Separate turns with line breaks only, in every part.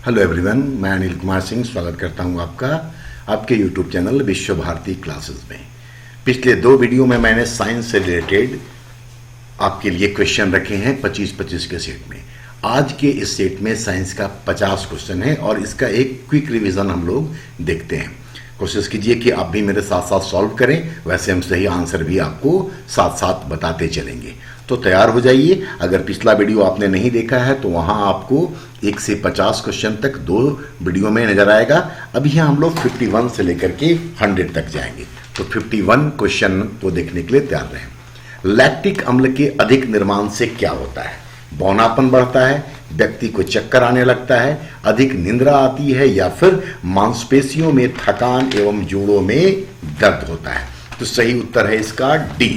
Hello everyone, मैं अनिल कुमार सिंह स्वागत करता हूं आपका आपके यूट्यूब चैनल विश्व भारती क्लासेस में। पिछले दो वीडियो में मैंने साइंस से रिलेटेड आपके लिए क्वेश्चन रखे हैं 25-25 के सेट में। आज के इस सेट में साइंस का 50 क्वेश्चन है और इसका एक क्विक रिवीजन हम लोग देखते हैं। कोशिश कीजिए कि आप भी मेरे साथ साथ सॉल्व करें, वैसे हम सही आंसर भी आपको साथ साथ बताते चलेंगे। तो तैयार हो जाइए। अगर पिछला वीडियो आपने नहीं देखा है तो वहां आपको 1 से 50 क्वेश्चन तक दो वीडियो में नजर आएगा। अभी हम लोग 51 से लेकर के 100 तक जाएंगे, तो 51 क्वेश्चन को देखने के लिए तैयार रहें। लैक्टिक अम्ल के अधिक निर्माण से क्या होता है? बौनापन बढ़ता है, व्यक्ति को चक्कर आने लगता है, अधिक निंद्रा आती है, या फिर मांसपेशियों में थकान एवं जोड़ों में दर्द होता है। तो सही उत्तर है इसका डी।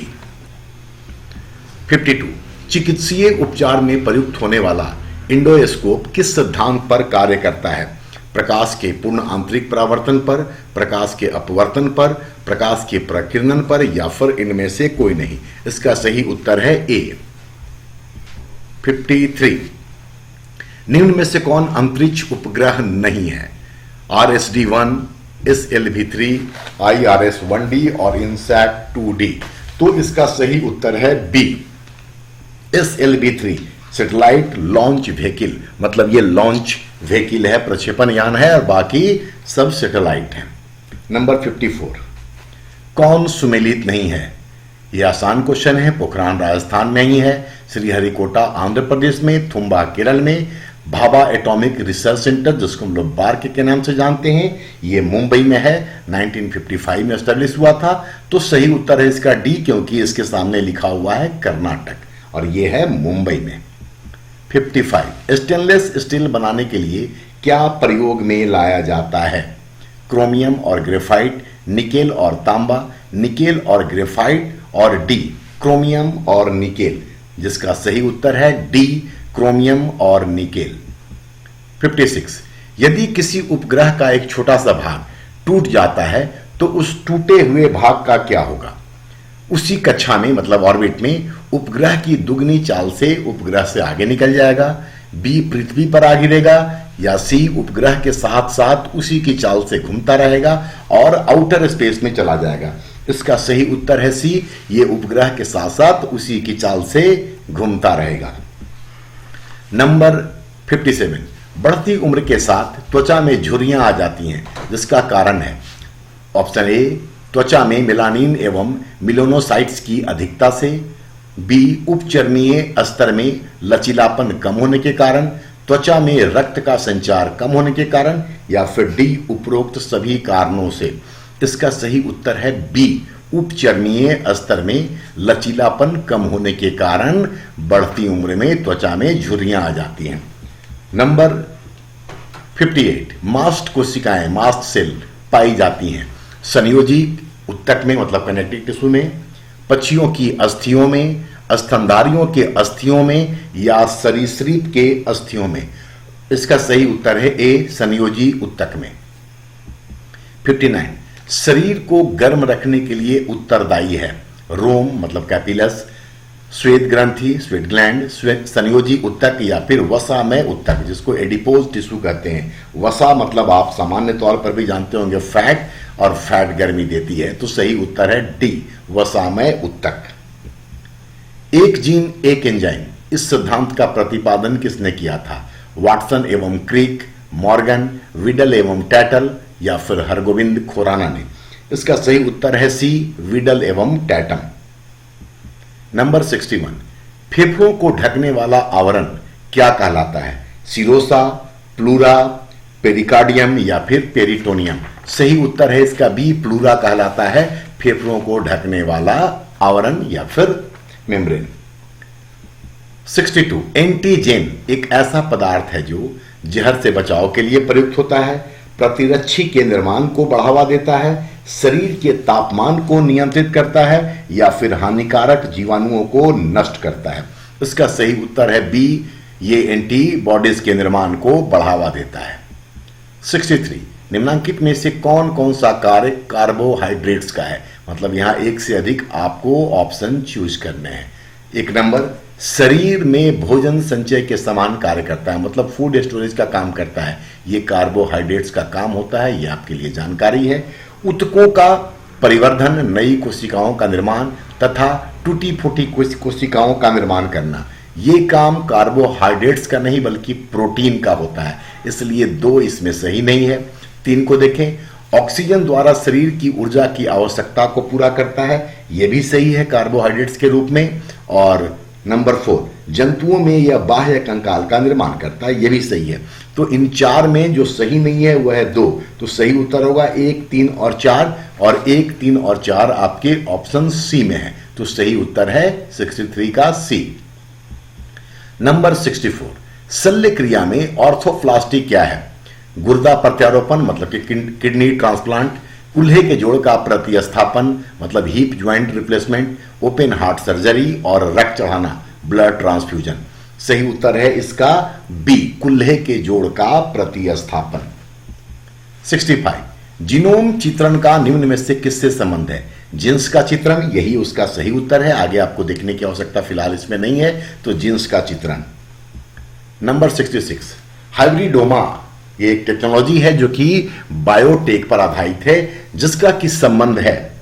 52 चिकित्सीय उपचार में प्रयुक्त होने वाला इंडोस्कोप किस सिद्धांत पर कार्य करता है? प्रकाश के पूर्ण आंतरिक परावर्तन पर, प्रकाश के अपवर्तन पर, प्रकाश के प्रकीर्णन पर, या फिर इनमें से कोई नहीं। इसका सही उत्तर है ए। 53 निम्न में से कौन अंतरिक्ष उपग्रह नहीं है? RSD-1, SLV-3, IRS-1D और INSAT-2D। तो इसका सही उत्तर है B, SLV-3 satellite launch vehicle, मतलब ये लॉन्च व्हीकल है, प्रक्षेपण यान है, और बाकी सब सैटेलाइट हैं। नंबर 54 कौन सुमेलित नहीं है? यह आसान क्वेश्चन है। पोखरान राजस्थान में ही है, श्रीहरिकोटा आंध्र प्रदेश में, थुम्बा केरल में, भाभा एटॉमिक रिसर्च सेंटर जिसको हम लोग बार्क के नाम से जानते हैं, ये मुंबई में है, 1955 में एस्टेब्लिश हुआ था। तो सही उत्तर है इसका डी, क्योंकि इसके सामने लिखा हुआ है कर्नाटक और ये है मुंबई में। 55 स्टेनलेस स्टील बनाने के लिए क्या प्रयोग में लाया जाता है? क्रोमियम और ग्रेफाइट, निकेल और तांबा, निकेल और ग्रेफाइट, और डी क्रोमियम और निकेल, जिसका सही उत्तर है डी क्रोमियम और निकेल। 56 यदि किसी उपग्रह का एक छोटा सा भाग टूट जाता है तो उस टूटे हुए भाग का क्या होगा? उसी कक्षा में, मतलब ऑर्बिट में, उपग्रह की दुगनी चाल से उपग्रह से आगे निकल जाएगा, बी पृथ्वी पर आ गिरेगा, या सी उपग्रह के साथ साथ उसी की चाल से घूमता रहेगा और आउटर स्पेस में चला जाएगा। इसका सही उत्तर है सी, ये उपग्रह के साथ साथ उसी की चाल से घूमता रहेगा। नंबर 57 बढ़ती उम्र के साथ त्वचा में झुर्रियां आ जाती हैं, जिसका कारण है? ऑप्शन ए त्वचा में मेलानिन एवं मेलानोसाइट्स की अधिकता से, बी उपचर्मीय स्तर में लचीलापन कम होने के कारण, त्वचा में रक्त का संचार कम होने के कारण, या फिर डी उपरोक्त सभी कारणों से। इसका सही उत्तर है बी उपचर्मीय स्तर में लचीलापन कम होने के कारण बढ़ती उम्र में त्वचा में झुर्रियां आ जाती हैं। नंबर 58 मास्ट कोशिकाएं, मास्ट सेल पाई जाती हैं संयोजी उत्तक में, मतलब कनेक्टिव टिश्यू में, पक्षियों की अस्थियों में, स्तनधारियों के अस्थियों में, या सरीसृप के अस्थियों में। इसका सही उत्तर है ए संयोजी उत्तक में। 59 शरीर को गर्म रखने के लिए उत्तरदायी है? रोम, मतलब कैपिलस, श्वेत ग्रंथि, स्वेट ग्लैंड, संयोजी उत्तक, या फिर वसामय उत्तक, जिसको एडिपोज टिश्यू कहते हैं। वसा मतलब आप सामान्य तौर पर भी जानते होंगे फैट, और फैट गर्मी देती है। तो सही उत्तर है डी वसामय उत्तक। एक जीन एक एंजाइम, इस सिद्धांत का प्रतिपादन किसने किया था? वाटसन एवं क्रिक, मॉर्गन, विडल एवं टैटल, या फिर हरगोविंद खुराना ने। इसका सही उत्तर है सी विडल एवं टैटम। नंबर 61 फेफड़ों को ढकने वाला आवरण क्या कहलाता है? सिरोसा, प्लूरा, पेरिकार्डियम, या फिर पेरिटोनियम। सही उत्तर है इसका बी प्लूरा कहलाता है फेफड़ों को ढकने वाला आवरण या फिर मेम्ब्रेन। 62 एंटीजेन एक ऐसा पदार्थ है जो जहर से बचाव के लिए प्रयुक्त होता है, प्रतिरक्षी के निर्माण को बढ़ावा देता है, शरीर के तापमान को नियंत्रित करता है, या फिर हानिकारक जीवाणुओं को नष्ट करता है। इसका सही उत्तर है बी, ये एंटीबॉडीज के निर्माण को बढ़ावा देता है। 63 निम्नलिखित में से कौन कौन सा कार्य कार्बोहाइड्रेट्स का है? मतलब यहां एक से अधिक आपको ऑप्शन चूज करने हैं। एक नंबर शरीर में भोजन संचय के समान कार्य करता है, मतलब फूड स्टोरेज का काम करता है। ये कार्बोहाइड्रेट्स का काम होता है, ये आपके लिए जानकारी है। ऊतकों का परिवर्धन, नई कोशिकाओं का निर्माण तथा टूटी फूटी कोशिकाओं का निर्माण करना, ये काम कार्बोहाइड्रेट्स का नहीं बल्कि प्रोटीन का होता है, इसलिए 2 इसमें सही नहीं है। 3 को देखें, ऑक्सीजन द्वारा शरीर की ऊर्जा की आवश्यकता को पूरा करता है, यह भी सही है कार्बोहाइड्रेट्स के रूप में। और नंबर 4, जंतुओं में यह बाह्य कंकाल का निर्माण करता है, यह भी सही है। तो इन 4 में जो सही नहीं है वह है 2, तो सही उत्तर होगा 1, 3 और 4, और 1, 3 और 4 आपके ऑप्शन सी में है, तो सही उत्तर है 63 का सी। नंबर 64, शल्य क्रिया में ऑर्थोप्लास्टी क्या है? गुर्दा प्रत्यारोपण मतलब कि किडनी ट्रांसप्लांट, कुल्हे के जोड़ का प्रतिस्थापन मतलब heap joint replacement, open heart surgery और रक्त चढ़ाना ब्लड ट्रांसफ्यूजन। सही उत्तर है इसका बी, कुल्हे के जोड़ का प्रतिस्थापन। 65, जीनोम चित्रण का निम्न में से किससे संबंध है? जीन्स का चित्रण, यही उसका सही उत्तर है, आगे आपको देखने की आवश्यकता फिलहाल इसमें नहीं है, तो जीन्स का चित्रण। नंबर 66, हाइब्रिडोमा ये एक टेक्नोलॉजी है जो कि बायोटेक पर आधारित है, जिसका कि संबंध है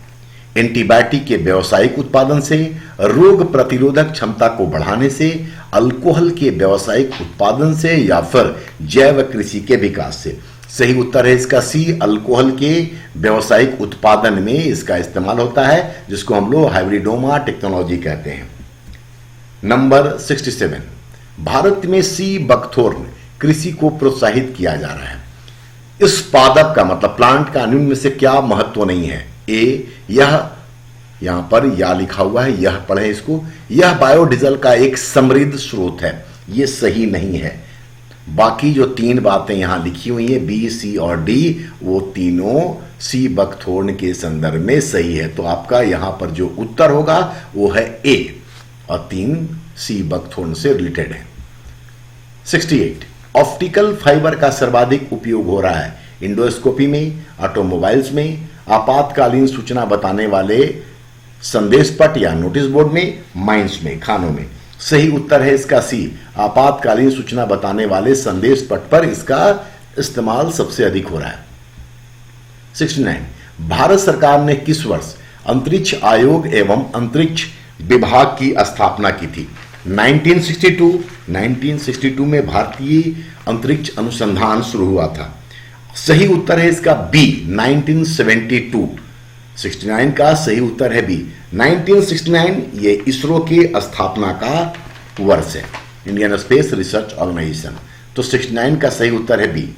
एंटीबायोटिक के व्यावसायिक उत्पादन से, रोग प्रतिरोधक क्षमता को बढ़ाने से, अल्कोहल के व्यावसायिक उत्पादन से या फिर जैव कृषि के विकास से। सही उत्तर है इसका सी, अल्कोहल के व्यावसायिक उत्पादन में इसका इस्तेमाल होता है, जिसको हम लोग हाइब्रिडोमा टेक्नोलॉजी कहते हैं। नंबर 67, भारत में सी बकथोर्न कृषि को प्रोत्साहित किया जा रहा है। इस पादप का मतलब प्लांट का निम्न में से क्या महत्व नहीं है? ए, यह यहां पर या लिखा हुआ है, यह पढ़े इसको, यह बायोडीजल का एक समृद्ध स्रोत है, यह सही नहीं है। बाकी जो 3 बातें यहां लिखी हुई हैं बी, सी और डी, वो तीनों सी बकथोर्न के संदर्भ में सही है, तो आपका यहां पर जो उत्तर होगा वो है ए, और 3 सी बकथोर्न से रिलेटेड है। 68, ऑप्टिकल फाइबर का सर्वाधिक उपयोग हो रहा है इंडोस्कोपी में, ऑटोमोबाइल्स में, आपातकालीन सूचना बताने वाले संदेश पट या नोटिस बोर्ड में, माइंस में, खानों में। सही उत्तर है इसका सी, आपातकालीन सूचना बताने वाले संदेश पट पर इसका इस्तेमाल सबसे अधिक हो रहा है। 69, भारत सरकार ने किस वर्ष अंतरिक्ष आयोग एवं अंतरिक्ष विभाग की स्थापना की थी? 1962 में भारतीय अंतरिक्ष अनुसंधान शुरू हुआ था। सही उत्तर है इसका बी, 1972। 69 का सही उत्तर है बी, 1969 ये इसरो के स्थापना का वर्ष है, इंडियन स्पेस रिसर्च ऑर्गेनाइजेशन। तो 69 का सही उत्तर है बी।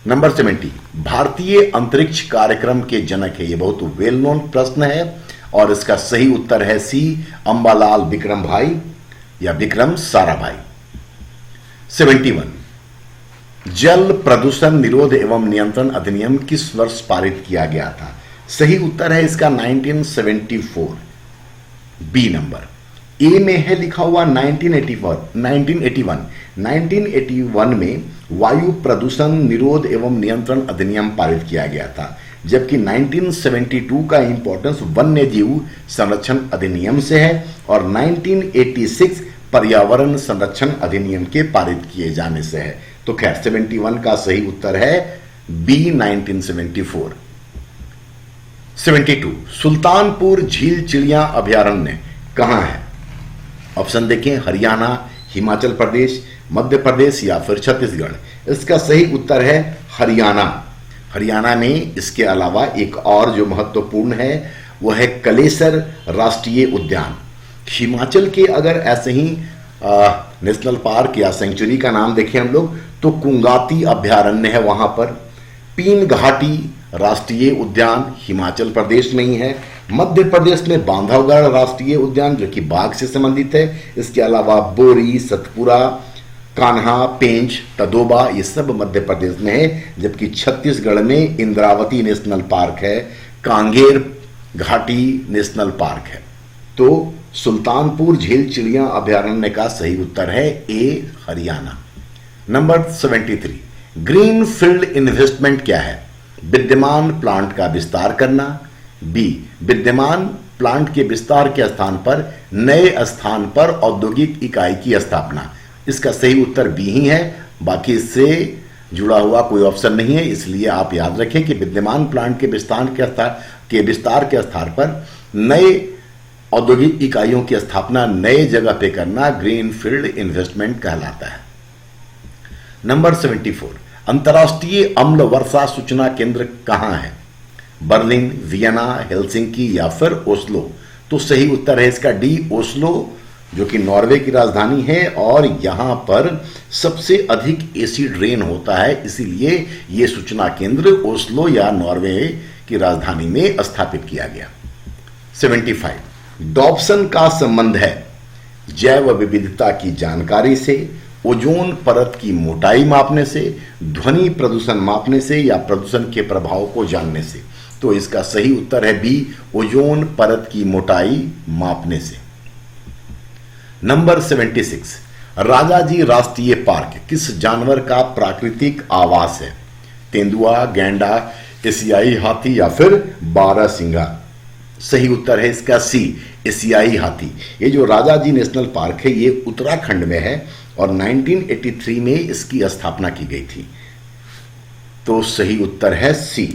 नंबर 70, भारतीय अंतरिक्ष कार्यक्रम के जनक है, ये बहुत वेल नोन प्रश्न है, और इसका सही उत्तर है सी, अंबालाल विक्रम भाई या विक्रम साराभाई। 71, जल प्रदूषण निरोध एवं नियंत्रण अधिनियम किस वर्ष पारित किया गया था? सही उत्तर है इसका 1974, बी नंबर। ए में है लिखा हुआ 1981 में वायु प्रदूषण निरोध एवं नियंत्रण अधिनियम पारित किया गया था, जबकि 1972 का इंपॉर्टेंस वन्य जीव संरक्षण अधिनियम से है, और 1986 पर्यावरण संरक्षण अधिनियम के पारित किए जाने से है। तो खैर 71 का सही उत्तर है बी, 1974। 72, सुल्तानपुर झील चिड़िया अभयारण्य कहां है? ऑप्शन देखें, हरियाणा, हिमाचल प्रदेश, मध्य प्रदेश या फिर छत्तीसगढ़। इसका सही उत्तर है हरियाणा। हरियाणा में इसके अलावा एक और जो महत्वपूर्ण है वह है कलेसर राष्ट्रीय उद्यान। हिमाचल के अगर ऐसे ही नेशनल पार्क या सेंचुरी का नाम देखें हम लोग तो कुंगाती अभयारण्य है वहां पर। पीन घाटी राष्ट्रीय उद्यान हिमाचल प्रदेश में ही है। मध्य प्रदेश में बांधवगढ़ राष्ट्रीय उद्यान जो कि बाघ से संबंधित है। इसके अलावा बोरी, सतपुरा, कान्हा, पेंच, तदोबा ये सब मध्य प्रदेश में है, जबकि छत्तीसगढ़ में इंद्रावती नेशनल पार्क है, कांगेर घाटी नेशनल पार्क है। तो सुल्तानपुर झील चिड़िया अभयारण्य का सही उत्तर है A, Haryana. Number 73, greenfield investment क्या है? विद्यमान प्लांट का विस्तार करना, बी विद्यमान प्लांट के विस्तार के स्थान पर नए स्थान पर औद्योगिक इकाई की स्थापना। इसका सही उत्तर बी ही है, बाकी इससे जुड़ा हुआ कोई ऑप्शन नहीं है, इसलिए आप याद रखें कि विद्यमान प्लांट के विस्तार के स्थान पर नए औद्योगिक इकाइयों की स्थापना नए जगह पे करना ग्रीनफील्ड इन्वेस्टमेंट कहलाता है। नंबर 74, अंतर्राष्ट्रीय अम्ल वर्षा सूचना केंद्र कहां है? बर्लिन, वियना, हेलसिंकी या फिर ओस्लो? तो सही उत्तर है इसका डी, ओस्लो, जो कि नॉर्वे की राजधानी है और यहां पर सबसे अधिक एसिड रेन होता है, इसीलिए यह सूचना केंद्र ओस्लो या नॉर्वे की राजधानी में स्थापित किया गया। 75, डॉप्सन का संबंध है जैव विविधता की जानकारी से, ओजोन परत की मोटाई मापने से, ध्वनि प्रदूषण मापने से या प्रदूषण के प्रभाव को जानने से? तो इसका सही उत्तर है बी, ओजोन परत की मोटाई मापने से। नंबर 76, राजाजी राष्ट्रीय पार्क किस जानवर का प्राकृतिक आवास है? तेंदुआ, गैंडा, एशियाई हाथी या फिर बारहसिंगा? सही उत्तर है इसका सी, एशियाई हाथी। ये जो राजाजी नेशनल पार्क है ये उत्तराखंड में है और 1983 में इसकी स्थापना की गई थी, तो सही उत्तर है सी।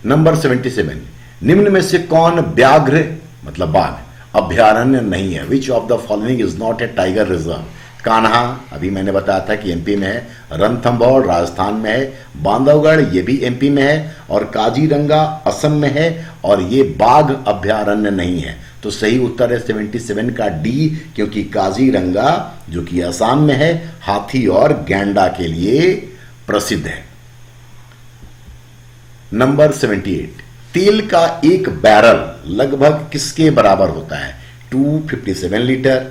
नंबर 77, निम्न में से कौन व्याघ्र मतलब बाघ अभ्यारण्य नहीं है? Which of the following is not a tiger reserve? Kanha अभी मैंने बताया था कि एमपी में है, रणथंभौर राजस्थान में है, बांधवगढ़ ये भी एमपी में है और काजीरंगा असम में है और ये बाघ अभ्यारण्य नहीं है। तो सही उत्तर है 77 का डी, क्योंकि काजीरंगा जो कि असम में है हाथी और गैंडा के लिए प्रसिद्ध है। नंबर 78, तेल का एक बैरल लगभग किसके बराबर होता है? 257 लीटर,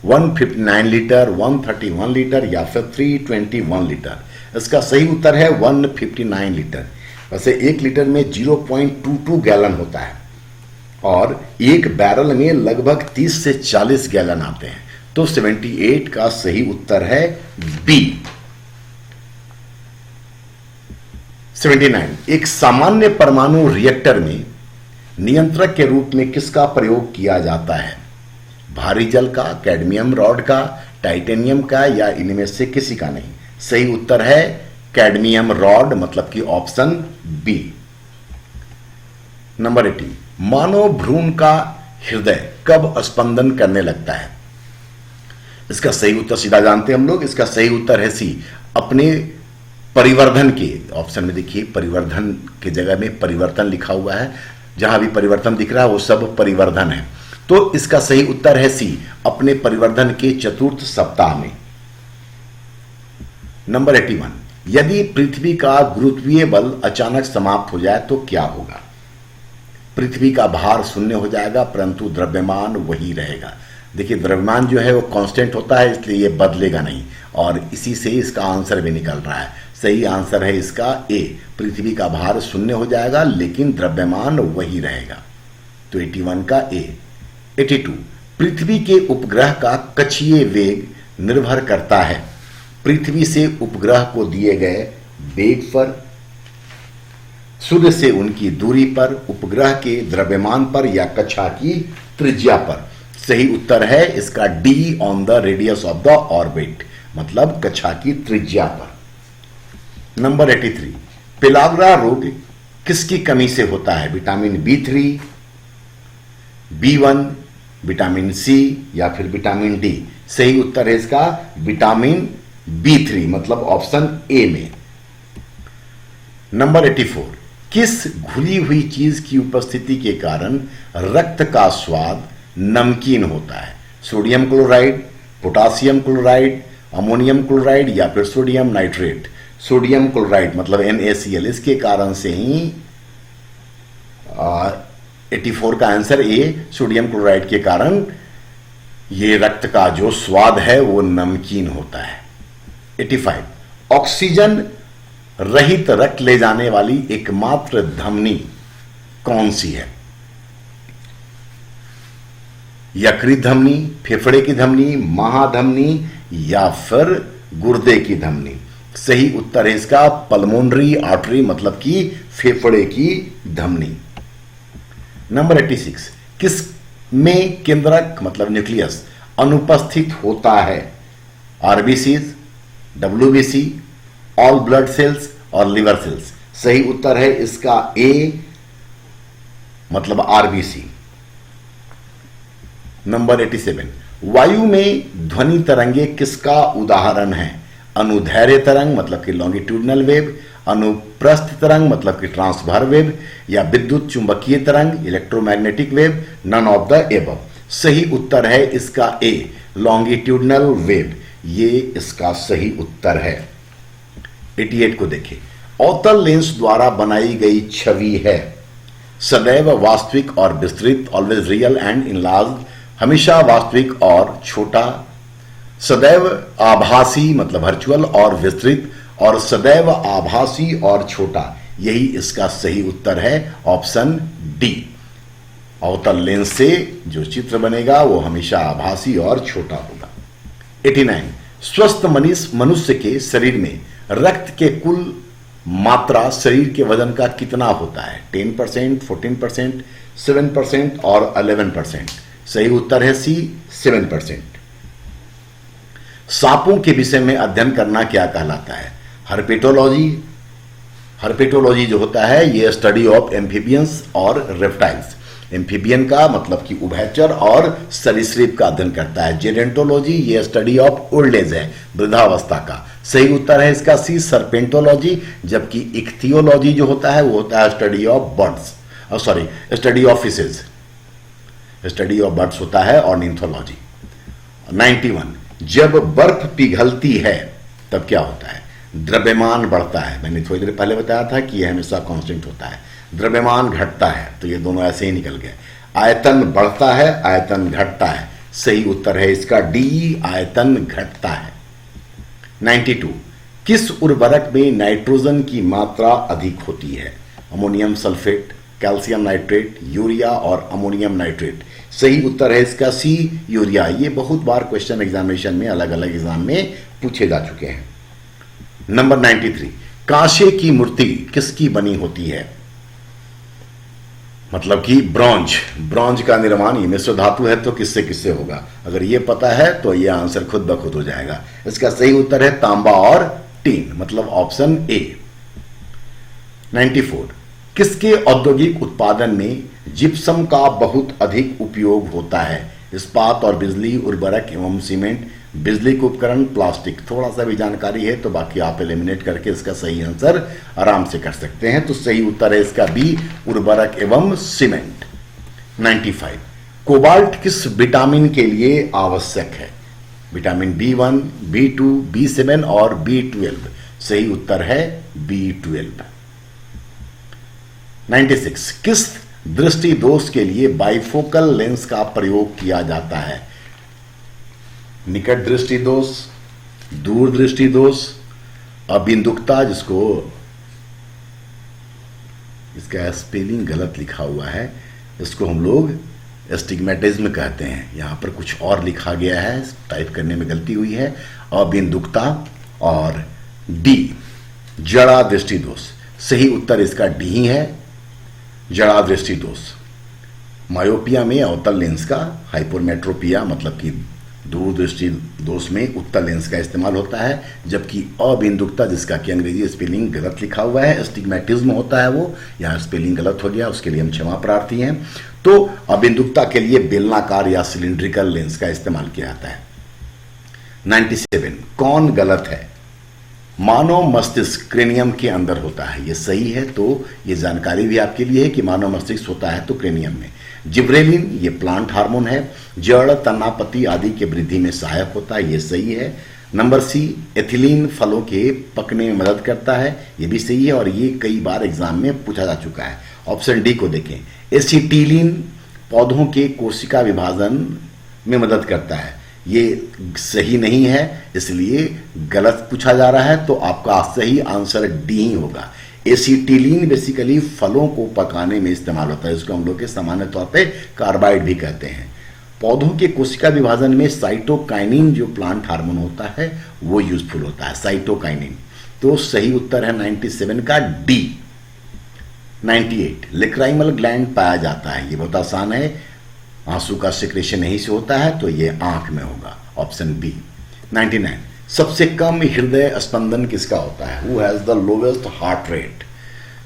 159 लीटर, 131 लीटर या फिर 321 लीटर? इसका सही उत्तर है 159 लीटर। वैसे 1 लीटर में 0.22 गैलन होता है और एक बैरल में लगभग 30 से 40 गैलन आते हैं, तो 78 का सही उत्तर है बी। 79, एक सामान्य परमाणु रिएक्टर में नियंत्रक के रूप में किसका प्रयोग किया जाता है? भारी जल का, कैडमियम रॉड का, टाइटेनियम का या इनमें से किसी का नहीं? सही उत्तर है कैडमियम रॉड, मतलब कि ऑप्शन बी। नंबर 80, मानव भ्रूण का हृदय कब स्पंदन करने लगता है? इसका सही उत्तर सीधा जानते हैं हम लोग, इसका सही उत्तर है सी, अपने परिवर्धन के। ऑप्शन में देखिए परिवर्धन के जगह में परिवर्तन लिखा हुआ है, जहां भी परिवर्तन दिख रहा है वो सब परिवर्धन है, तो इसका सही उत्तर है सी, अपने परिवर्धन के चतुर्थ सप्ताह में। नंबर 81, यदि पृथ्वी का गुरुत्वीय बल अचानक समाप्त हो जाए तो क्या होगा? पृथ्वी का भार शून्य हो जाएगा परंतु द्रव्यमान वही रहेगा। देखिए द्रव्यमान जो है वो कांस्टेंट होता है, इसलिए ये बदलेगा नहीं और इसी से इसका आंसर भी निकल रहा है। सही आंसर है इसका ए, पृथ्वी का भार शून्य हो जाएगा लेकिन द्रव्यमान वही रहेगा, तो 81 का ए। 82, पृथ्वी के उपग्रह का कक्षीय वेग निर्भर करता है पृथ्वी से उपग्रह को दिए गए वेग पर, सूर्य से उनकी दूरी पर, उपग्रह के द्रव्यमान पर या कक्षा की त्रिज्या पर? सही उत्तर है इसका D, on the radius of the orbit, मतलब कक्षा की त्रिज्या पर। नंबर 83, पेलाग्रा रोग किसकी कमी से होता है? Vitamin B3, B1, vitamin C या फिर विटामिन डी? सही उत्तर है इसका विटामिन B3, मतलब ऑप्शन ए में। नंबर 84, किस घुली हुई चीज की उपस्थिति के कारण रक्त का स्वाद नमकीन होता है? Sodium chloride, potassium chloride, ammonium chloride या फिर सोडियम नाइट्रेट? सोडियम क्लोराइड मतलब NaCl, इसके कारण से ही 84 का आंसर ए, सोडियम क्लोराइड के कारण ये रक्त का जो स्वाद है वो नमकीन होता है। 85, ऑक्सीजन रहित रक्त ले जाने वाली एकमात्र धमनी कौन सी है? यकृत धमनी, फेफड़े की धमनी, महाधमनी या फिर गुर्दे की धमनी? सही उत्तर है इसका पल्मोनरी आर्टरी, मतलब कि फेफड़े की धमनी। नंबर 86, किस में केंद्रक मतलब न्यूक्लियस अनुपस्थित होता है? RBCs, WBC, all blood cells और लिवर सेल्स। सही उत्तर है इसका ए मतलब आरबीसी। नंबर 87, वायु में ध्वनि तरंगे किसका उदाहरण है? अनुदैर्घ्य तरंग मतलब कि लॉन्गिट्यूडनल वेव, अनुप्रस्थ तरंग मतलब कि ट्रांसवर्स वेव, या विद्युत चुंबकीय तरंग electromagnetic wave, none of the above. सही उत्तर है इसका ए लॉन्गिट्यूडनल वेव, ये इसका सही उत्तर है। 88 को देखिए, अवतल लेंस द्वारा बनाई गई छवि है सदैव वास्तविक और विस्तृत, ऑलवेज रियल एंड इनलार्ज्ड, हमेशा वास्तविक और छोटा, सदैव आभासी मतलब वर्चुअल और विस्तृत, और सदैव आभासी और छोटा। यही इसका सही उत्तर है ऑप्शन डी। अवतल लेंस से जो चित्र बनेगा वो हमेशा आभासी और छोटा होगा। 89, स्वस्थ मनुष्य के शरीर में रक्त के कुल मात्रा शरीर के वजन का कितना होता है? 10%, 14%, 7% और 11%। सही उत्तर है सी 7%। सांपों के विषय में अध्ययन करना क्या कहलाता है? हर्पेटोलॉजी। हर्पेटोलॉजी जो होता है ये स्टडी ऑफ एम्फीबियंस और रेप्टाइल्स। एम्फीबियन का मतलब कि उभयचर और सरीसृप का अध्ययन करता है। जेडेंटोलॉजी ये स्टडी ऑफ ओल्ड एज है, वृद्धावस्था का। सही उत्तर है इसका सी सर्पेंटोलॉजी। जबकि इक्थियोलॉजी जो होता है वो होता है study of birds, sorry study of fishes, study of birds होता है। और निथोलॉजी। 91, जब बर्फ पिघलती है तब क्या होता है? द्रव्यमान बढ़ता है। मैंने थोड़ी देर पहले बताया था कि यह हमेशा कांस्टेंट होता है। द्रव्यमान घटता है, तो ये दोनों ऐसे ही निकल गए। आयतन बढ़ता है, आयतन घटता है। सही उत्तर है इसका डी आयतन घटता है। 92, किस उर्वरक में नाइट्रोजन की मात्रा अधिक होती है? Ammonium sulphate, calcium nitrate, urea और अमोनियम नाइट्रेट। सही उत्तर है इसका सी यूरिया। ये बहुत बार क्वेश्चन एग्जामिनेशन में अलग अलग एग्जाम में पूछे जा चुके हैं। नंबर 93, कांसे की मूर्ति किसकी बनी होती है? मतलब कि ब्रॉन्ज। ब्रॉन्ज का निर्माण ये मिश्र धातु है तो किससे किससे होगा? अगर ये पता है तो ये आंसर खुद ब खुद हो जाएगा। इसका सही उत्तर है तांबा और टीन, मतलब ऑप्शन ए। 94, किसके औद्योगिक उत्पादन में जिप्सम का बहुत अधिक उपयोग होता है? इस्पात और बिजली, उर्वरक एवं सीमेंट, बिजली के उपकरण, प्लास्टिक। थोड़ा सा भी जानकारी है तो बाकी आप एलिमिनेट करके इसका सही आंसर आराम से कर सकते हैं। तो सही उत्तर है इसका बी उर्वरक एवं सीमेंट। 95, कोबाल्ट किस विटामिन के लिए आवश्यक है? विटामिन B1, B2, B7 और B12। सही उत्तर है B12। 96, किस दृष्टि दोष के लिए बाइफोकल लेंस का प्रयोग किया जाता है? निकट दृष्टि दोष, दूर दृष्टि दोष, अबिंदुकता, जिसको इसका स्पेलिंग गलत लिखा हुआ है, इसको हम लोग एस्टिग्मेटिज्म कहते हैं। यहां पर कुछ और लिखा गया है, टाइप करने में गलती हुई है। अबिंदुकता और डी जड़ा दृष्टि दोष। सही उत्तर इसका डी ही है, जड़ा दृष्टि दोष। मायोपिया में अवतल लेंस का, हाइपोमेट्रोपिया मतलब कि दूर दृष्टि दोष में उत्तल लेंस का इस्तेमाल होता है। जबकि अबिंदुकता, जिसका कि अंग्रेजी स्पेलिंग गलत लिखा हुआ है, एस्टिग्मेटिज्म होता है वो, यहाँ स्पेलिंग गलत हो गया, उसके लिए हम क्षमा प्रार्थी हैं। तो अबिंदुकता के लिए बेलनाकार या सिलिंड्रिकल लेंस का इस्तेमाल किया जाता है। 97, कौन गलत है? मानव मस्तिष्क क्रेनियम के अंदर होता है, ये सही है। तो ये जानकारी भी आपके लिए है कि मानव मस्तिष्क होता है तो क्रेनियम में। जिब्रेलिन ये प्लांट हार्मोन है, जड़, तनापति आदि के वृद्धि में सहायक होता है, ये सही है। नंबर सी, एथिलीन फलों के पकने में मदद करता है, ये भी सही है और ये कई बार एग्जाम में पूछा जा चुका है। ऑप्शन डी को देखें, एसिटिलीन पौधों के कोशिका विभाजन में मदद करता है, ये सही नहीं है, इसलिए गलत पूछा जा रहा है। तो आपका सही आंसर डी ही होगा। एसिटिलीन बेसिकली फलों को पकाने में इस्तेमाल होता है, इसको हम लोग के सामान्य तौर पे कार्बाइड भी कहते हैं। पौधों के कोशिका विभाजन में साइटोकाइनिन जो प्लांट हार्मोन होता है वो यूजफुल होता है, साइटोकाइनिन। तो सही उत्तर है 97 का डी। 98 लिक्राइमल ग्लैंड पाया जाता है, ये बहुत आसान है, आंसू का सिक्रेशन यहीं से होता है, तो ये आंख में होगा, ऑप्शन बी। 99 सबसे कम हृदय स्पंदन किसका होता है? Who has the lowest heart rate?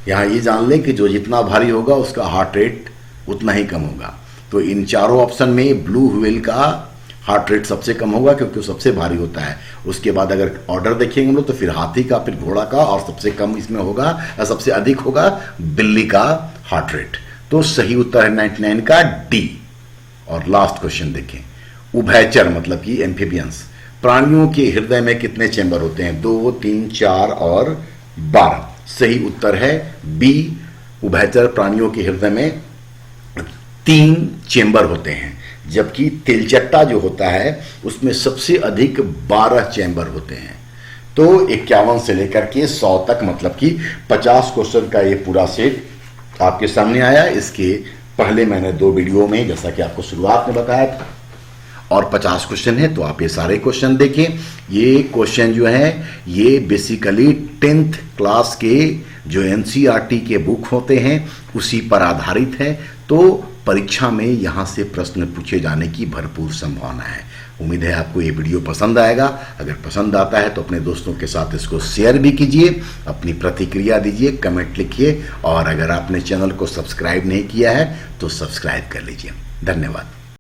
यहां ये जान लें कि जो जितना भारी होगा उसका हार्ट रेट उतना ही कम होगा। तो इन चारों ऑप्शन में ब्लू व्हेल का हार्ट रेट सबसे कम होगा क्योंकि वो सबसे भारी होता है। उसके बाद अगर ऑर्डर देखेंगे हम लोग तो फिर हाथी का, फिर घोड़ा का, और सबसे कम इसमें होगा, सबसे अधिक होगा बिल्ली का हार्ट रेट। तो सही उत्तर है 99 का डी। और लास्ट क्वेश्चन देखें, उभयचर मतलब कि एम्फीबियंस प्राणियों के हृदय में कितने चेंबर होते हैं? 2, 3, 4 और 12। सही उत्तर है बी, उभयचर प्राणियों के हृदय में 3 चेंबर होते हैं, जबकि तिलचट्टा जो होता है उसमें सबसे अधिक 12 चेंबर होते हैं। तो 51 से लेकर के 100 तक मतलब कि 50 क्वेश्चन का ये पूरा सेट आपके सामने आया। इसके पहले मैंने 2 वीडियो में, जैसा कि आपको शुरुआत में बताया था, और 50 क्वेश्चन है, तो आप ये सारे क्वेश्चन देखें। ये क्वेश्चन जो है ये बेसिकली 10th क्लास के जो एनसीईआरटी के बुक होते हैं उसी पर आधारित है। तो परीक्षा में यहाँ से प्रश्न पूछे जाने की भरपूर संभावना है। उम्मीद है आपको ये वीडियो पसंद आएगा। अगर पसंद आता है तो अपने दोस्तों के साथ इसको शेयर भी कीजिए, अपनी प्रतिक्रिया दीजिए, कमेंट लिखिए, और अगर आपने चैनल को सब्सक्राइब नहीं किया है तो सब्सक्राइब कर लीजिए। धन्यवाद।